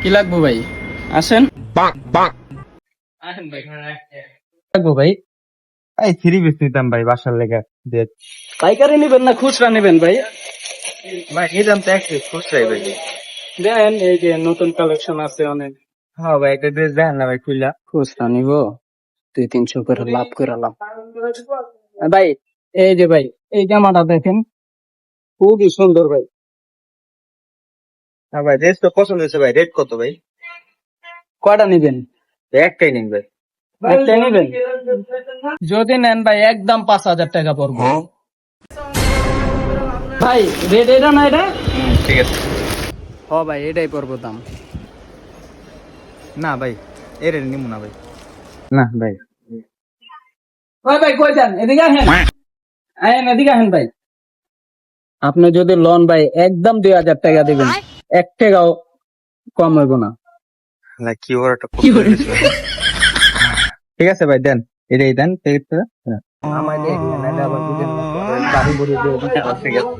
কি লাগবো ভাই? আসেন। আসেন ভাই, লাগবো ভাই। এই 3 পিস নিতাম ভাই বাসার লেগে। পাইকারি নেবেন না খুচরা নেবেন ভাই? ভাই নিতাম তো 1 পিস খুচরাই ভাই। দেন, এই যে নতুন কালেকশন আছে অনেক। হ্যাঁ ভাই একটা ড্রেস দেখেন না ভাই খুললা। খুচরা নিব 200-300 করে লাভ করে লাভ। ভাই এই যে ভাই, এই জামাটা দেখেন, খুবই সুন্দর ভাই। হ্যাঁ ভাই ড্রেস তো পছন্দ হয়েছে ভাই, রেট কত ভাই? কয়টা নিবেন? একটাই নিন ভাই। একটাই নিবেন? যদি নেন ভাই একদম 5,000 টাকা পড়বে। ভাই রেট এটা না এটা? ঠিক আছে। হ ভাই, এটাই পড়বো দাম। না ভাই এর নিব না ভাই। না ভাই। ভাই ভাই কই যান? এদিকে আসেন। আয়েন এদিকে আসেন ভাই। আপনি যদি লোন ভাই একদম 2,000 টাকা দিবেন, 1 টাকাও কম হইব না। লাইক কি ওর একটা ঠিক আছে ভাই দেন, এটাই দেন পেজটা। আমায় দেখলেন, নাহলে আবার বুঝেন না, বাড়ি বুড়ি দিয়ে দিতে হবে। ঠিক আছে।